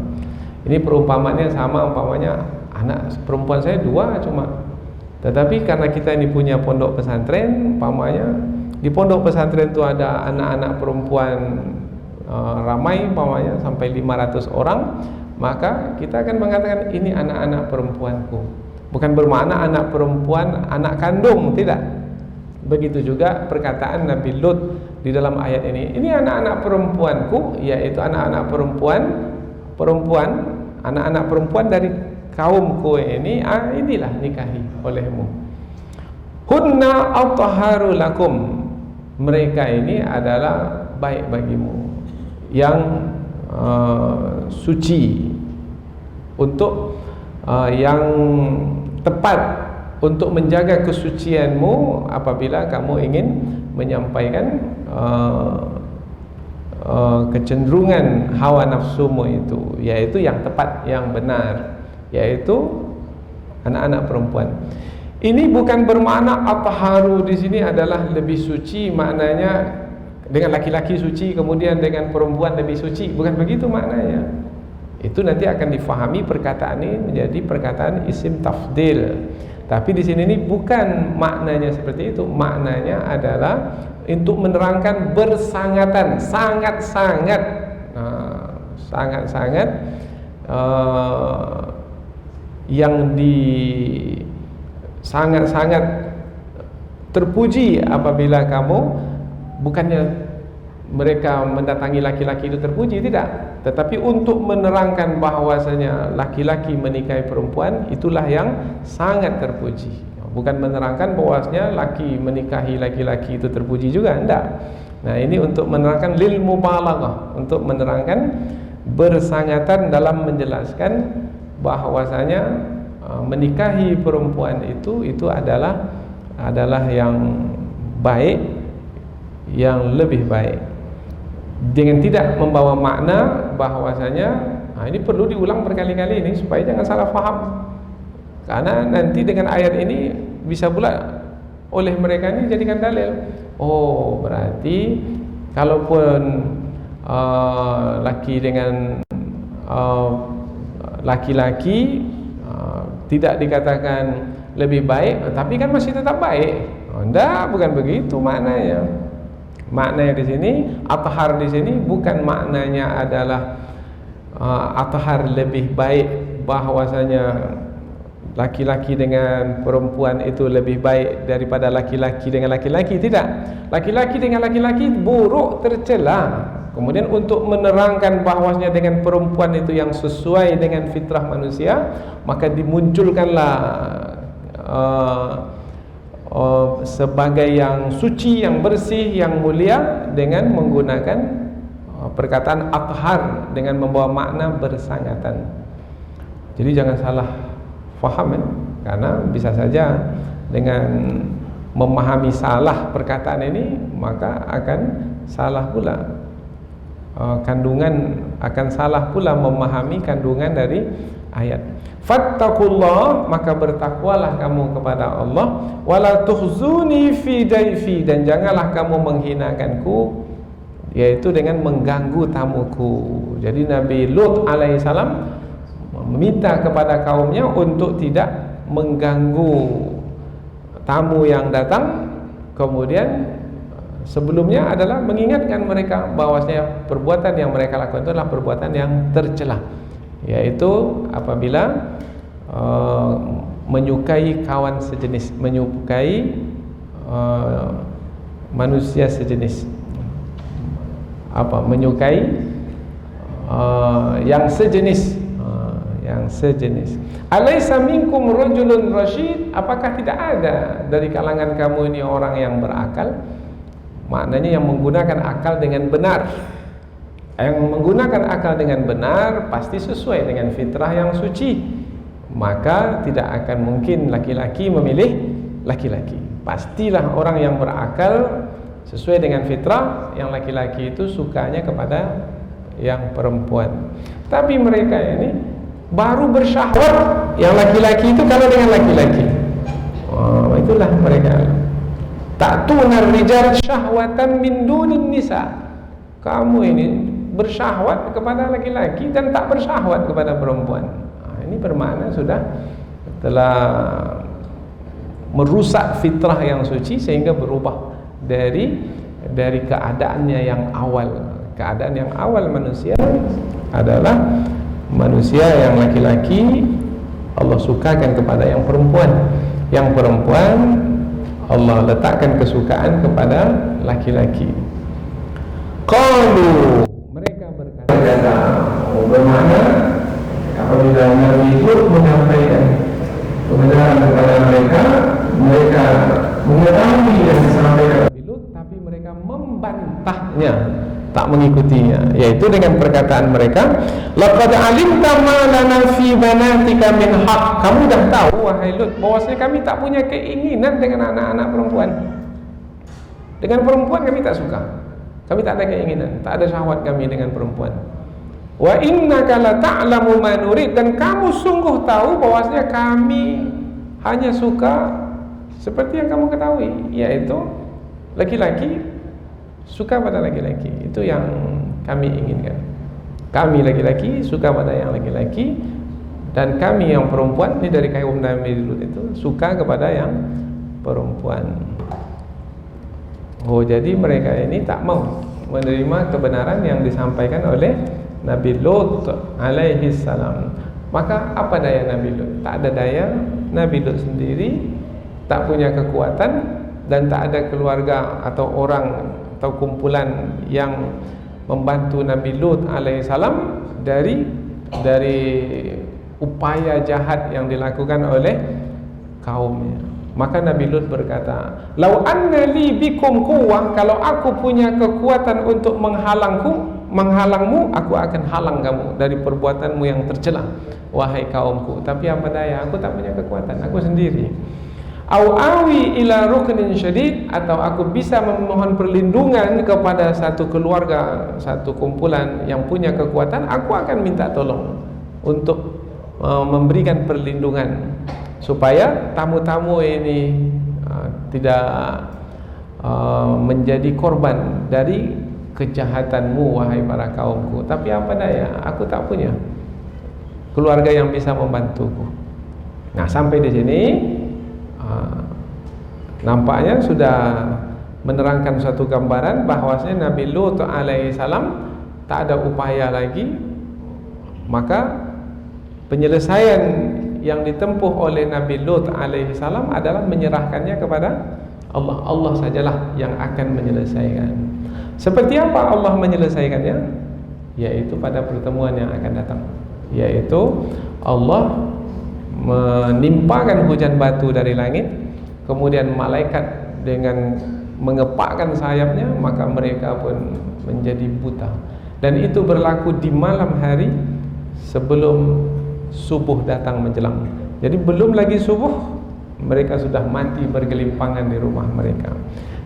[SPEAKER 2] Ini perumpamaannya sama, umpamanya anak perempuan saya 2 cuma. Tetapi karena kita ini punya pondok pesantren, umpamanya di pondok pesantren itu ada anak-anak perempuan ramai, umpamanya sampai 500 orang, maka kita akan mengatakan ini anak-anak perempuanku. Bukan bermakna anak perempuan anak kandung, tidak. Begitu juga perkataan Nabi Lut di dalam ayat ini. Ini anak-anak perempuanku, yaitu anak-anak perempuan, anak-anak perempuan dari kaumku ini. Inilah nikahi olehmu. Hunna atharu lakum. Mereka ini adalah baik bagimu, yang suci, untuk yang tepat untuk menjaga kesucianmu apabila kamu ingin menyampaikan kecenderungan hawa nafsumu itu, yaitu yang tepat, yang benar, yaitu anak-anak perempuan. Ini bukan bermakna at-taharu di sini adalah lebih suci, maknanya dengan laki-laki suci kemudian dengan perempuan lebih suci, bukan begitu maknanya. Itu nanti akan difahami perkataan ini menjadi perkataan isim tafdil. Tapi di sini ini bukan maknanya seperti itu. Maknanya adalah untuk menerangkan bersangatan, sangat-sangat, sangat-sangat yang sangat-sangat terpuji apabila kamu, bukannya mereka mendatangi laki-laki itu terpuji, tidak, tetapi untuk menerangkan bahwasanya laki-laki menikahi perempuan itulah yang sangat terpuji. Bukan menerangkan bahwasanya laki menikahi laki-laki itu terpuji juga, enggak. Nah, ini untuk menerangkan lil mubalaghah, untuk menerangkan bersangatan dalam menjelaskan bahwasanya menikahi perempuan itu adalah yang baik, yang lebih baik, dengan tidak membawa makna bahwasanya ini perlu diulang berkali-kali ini supaya jangan salah faham. Karena nanti dengan ayat ini bisa pula oleh mereka ini jadikan dalil. Oh, berarti kalaupun laki dengan laki-laki tidak dikatakan lebih baik, tapi kan masih tetap baik. Enggak, bukan begitu maknanya. Maknanya di sini, athhar di sini bukan maknanya adalah athhar lebih baik, bahwasanya laki-laki dengan perempuan itu lebih baik daripada laki-laki dengan laki-laki. Tidak. Laki-laki dengan laki-laki buruk, tercela. Kemudian untuk menerangkan bahwasanya dengan perempuan itu yang sesuai dengan fitrah manusia, maka dimunculkanlah sebagai yang suci, yang bersih, yang mulia dengan menggunakan perkataan athhar dengan membawa makna bersangatan. Jadi jangan salah faham, karena bisa saja dengan memahami salah perkataan ini maka akan salah pula kandungan, akan salah pula memahami kandungan dari ayat. Fattaqullah, maka bertakwalah kamu kepada Allah, wala tukhzuni fi daifi, dan janganlah kamu menghinakanku, yaitu dengan mengganggu tamuku. Jadi Nabi Lut alaihissalam meminta kepada kaumnya untuk tidak mengganggu tamu yang datang. Kemudian sebelumnya adalah mengingatkan mereka bahwasanya perbuatan yang mereka lakukan itu adalah perbuatan yang tercela, yaitu apabila menyukai kawan sejenis, menyukai manusia sejenis, menyukai yang sejenis, yang sejenis. Alaysa minkum rajulun rasyid, apakah tidak ada dari kalangan kamu ini orang yang berakal? Maknanya yang menggunakan akal dengan benar. Yang menggunakan akal dengan benar pasti sesuai dengan fitrah yang suci. Maka tidak akan mungkin laki-laki memilih laki-laki. Pastilah orang yang berakal sesuai dengan fitrah, yang laki-laki itu sukanya kepada yang perempuan. Tapi mereka ini baru bersyahwat yang laki-laki itu kalau dengan laki-laki. Itulah mereka. Ta'tunar rijal syahwatan min dunin nisa. Kamu ini bersyahwat kepada laki-laki dan tak bersyahwat kepada perempuan. Ini bermakna sudah telah merusak fitrah yang suci sehingga berubah dari keadaannya yang awal. Keadaan yang awal manusia adalah manusia yang laki-laki Allah sukakan kepada yang perempuan. Yang perempuan Allah letakkan kesukaan kepada laki-laki. Qalu, mereka berkata, bermakna apabila Nabi Lut menyampaikan kebenaran kepada mereka, mereka mengetahui yang disampaikan Nabi Lut, tapi mereka membantahnya, tak mengikutinya, yaitu dengan perkataan mereka, laqad alimta ma lana fi banatika min haq. Kamu dah tahu wahai Lut bahwasanya kami tak punya keinginan dengan anak-anak perempuan. Dengan perempuan kami tak suka. Kami tak ada keinginan, tak ada syahwat kami dengan perempuan. Wa innaka la ta'lamu ma nurid, dan kamu sungguh tahu bahwasanya kami hanya suka seperti yang kamu ketahui, yaitu laki-laki suka pada laki-laki. Itu yang kami inginkan. Kami laki-laki suka pada yang laki-laki, dan kami yang perempuan, ini dari kaum Nabi Lut itu, suka kepada yang perempuan. Oh, jadi mereka ini tak mau menerima kebenaran yang disampaikan oleh Nabi Lut alaihi salam. Maka apa daya Nabi Lut? Tak ada daya. Nabi Lut sendiri tak punya kekuatan, dan tak ada keluarga atau orang atau kumpulan yang membantu Nabi Lut alaihi salam dari upaya jahat yang dilakukan oleh kaumnya. Maka Nabi Lut berkata, "Lau anna li bikum quwwah," kalau aku punya kekuatan untuk menghalangmu, aku akan halang kamu dari perbuatanmu yang tercela, wahai kaumku. Tapi apa daya, aku tak punya kekuatan, aku sendiri. Au awi ila ruknin syadid, atau aku bisa memohon perlindungan kepada satu keluarga, satu kumpulan yang punya kekuatan, aku akan minta tolong untuk memberikan perlindungan supaya tamu-tamu ini tidak menjadi korban dari kejahatanmu, wahai para kaumku. Tapi apa daya, aku tak punya keluarga yang bisa membantuku. Nah, sampai di sini nampaknya sudah menerangkan suatu gambaran bahwasanya Nabi Lut alaihi salam tak ada upaya lagi. Maka penyelesaian yang ditempuh oleh Nabi Lut alaihi salam adalah menyerahkannya kepada Allah. Allah sajalah yang akan menyelesaikan. Seperti apa Allah menyelesaikannya? Yaitu pada pertemuan yang akan datang, yaitu Allah menimpakan hujan batu dari langit, kemudian malaikat dengan mengepakkan sayapnya, maka mereka pun menjadi buta. Dan itu berlaku di malam hari sebelum subuh datang menjelang. Jadi belum lagi subuh, mereka sudah mati bergelimpangan di rumah mereka.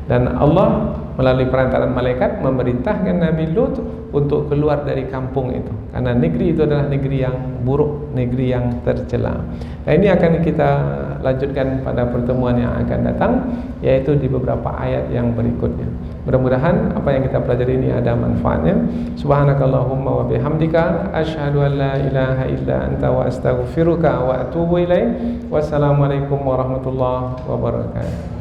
[SPEAKER 2] Dan Allah melalui perantaraan malaikat memerintahkan Nabi Lut untuk keluar dari kampung itu, karena negeri itu adalah negeri yang buruk, negeri yang tercela. Nah, ini akan kita lanjutkan pada pertemuan yang akan datang, yaitu di beberapa ayat yang berikutnya. Mudah-mudahan apa yang kita pelajari ini ada manfaatnya. Subhanakallahumma wa bihamdika asyhadu an la ilaha illa anta wa astaghfiruka wa atubu ilaik. Wassalamualaikum warahmatullahi wabarakatuh.